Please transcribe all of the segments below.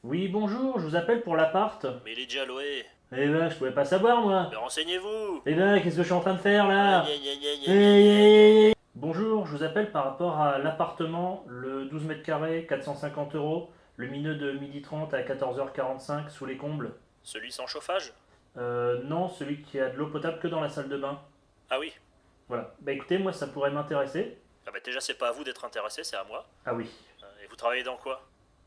Oui, bonjour, je vous appelle pour l'appart. Mais il est déjà loué. Eh ben, je pouvais pas savoir, moi. Mais renseignez-vous. Eh ben, qu'est-ce que je suis en train de faire, Ah, là? gna gna gna gna gna gna gna gna. Bonjour, je vous appelle par rapport à l'appartement, le 12 mètres carrés, 450 euros, lumineux de 12h30 à 14h45, sous les combles. Celui sans chauffage? Non, celui qui a de l'eau potable que dans la salle de bain. Ah oui. Voilà. Bah écoutez, moi, ça pourrait m'intéresser. Ah bah déjà c'est pas à vous d'être intéressé, c'est à moi. Ah oui. Et vous travaillez dans quoi?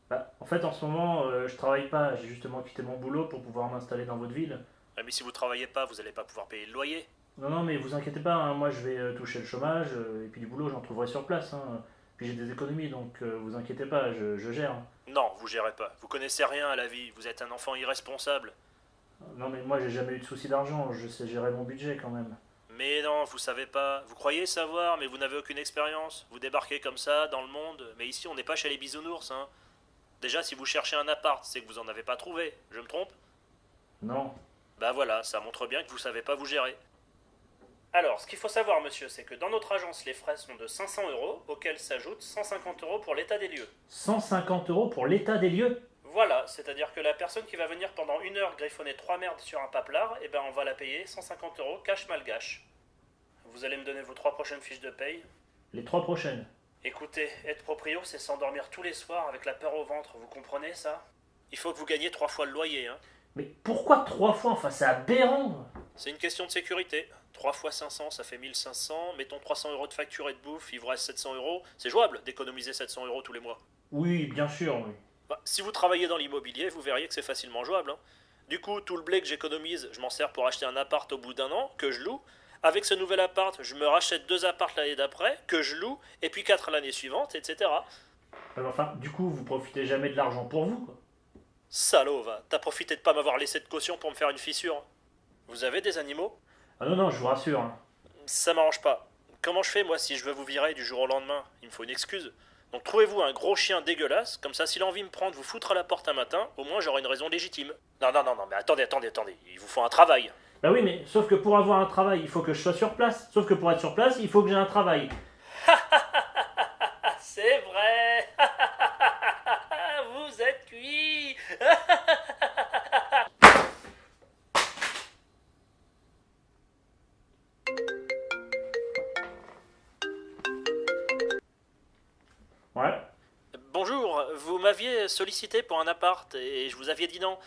Bah, en fait, en ce moment, je travaille pas. J'ai justement quitté mon boulot pour pouvoir m'installer dans votre ville. Ah mais si vous travaillez pas, vous allez pas pouvoir payer le loyer. Non, non, mais vous inquiétez pas, hein, moi je vais toucher le chômage, et puis du boulot j'en trouverai sur place, hein. Puis j'ai des économies, donc vous inquiétez pas, je gère, hein. Non, vous gérez pas. Vous connaissez rien à la vie, vous êtes un enfant irresponsable. Non, mais moi j'ai jamais eu de soucis d'argent, je sais gérer mon budget quand même. Mais non, vous savez pas. Vous croyez savoir, mais vous n'avez aucune expérience. Vous débarquez comme ça dans le monde. Mais ici on n'est pas chez les bisounours, hein. Déjà si vous cherchez un appart, c'est que vous en avez pas trouvé. Je me trompe? Non. Bah voilà, ça montre bien que vous savez pas vous gérer. Alors, ce qu'il faut savoir, monsieur, c'est que dans notre agence, les frais sont de 500 euros, auxquels s'ajoutent 150 euros pour l'état des lieux. 150 euros pour l'état des lieux? Voilà, c'est-à-dire que la personne qui va venir pendant une heure griffonner trois merdes sur un paplard, eh ben on va la payer 150 euros cash malgache. Vous allez me donner vos trois prochaines fiches de paye. Les trois prochaines. Écoutez, être proprio, c'est s'endormir tous les soirs avec la peur au ventre, vous comprenez ça? Il faut que vous gagniez trois fois le loyer, hein. Mais pourquoi trois fois? Enfin, c'est aberrant! C'est une question de sécurité. 3 fois 500, ça fait 1500. Mettons 300 euros de facture et de bouffe, il vous reste 700 euros. C'est jouable d'économiser 700 euros tous les mois. Oui, bien sûr, oui. Bah, si vous travaillez dans l'immobilier, vous verriez que c'est facilement jouable, hein. Du coup, tout le blé que j'économise, je m'en sers pour acheter un appart au bout d'un an, que je loue. Avec ce nouvel appart, je me rachète deux apparts l'année d'après, que je loue, et puis quatre l'année suivante, etc. Enfin, du coup, vous profitez jamais de l'argent pour vous, quoi. Salaud, va, t'as profité de pas m'avoir laissé de caution pour me faire une fissure. Vous avez des animaux? Ah non, non, je vous rassure, hein. Ça m'arrange pas. Comment je fais, moi, si je veux vous virer du jour au lendemain? Il me faut une excuse. Donc trouvez-vous un gros chien dégueulasse, comme ça, si l'envie me prend de vous foutre à la porte un matin, au moins j'aurai une raison légitime. Non, non, non, non, mais attendez, il vous faut un travail. Bah oui, mais sauf que pour avoir un travail, il faut que je sois sur place. Sauf que pour être sur place, il faut que j'ai un travail. Ah, c'est vrai. Vous êtes cuit. Ouais. Bonjour, vous m'aviez sollicité pour un appart et je vous aviez dit non.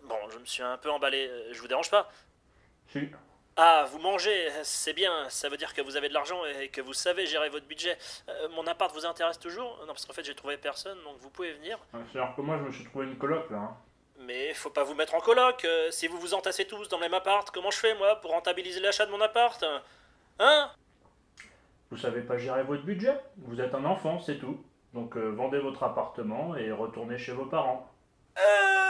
Bon, je me suis un peu emballé, je vous dérange pas? Si. Ah, vous mangez, c'est bien, ça veut dire que vous avez de l'argent et que vous savez gérer votre budget. Mon appart vous intéresse toujours? Non, parce qu'en fait j'ai trouvé personne, donc vous pouvez venir. C'est-à-dire que moi, je me suis trouvé une coloc, là, hein. Mais faut pas vous mettre en coloc, si vous vous entassez tous dans le même appart, comment je fais moi pour rentabiliser l'achat de mon appart? Hein? Vous savez pas gérer votre budget. Vous êtes un enfant, c'est tout. Donc vendez votre appartement et retournez chez vos parents. Euh...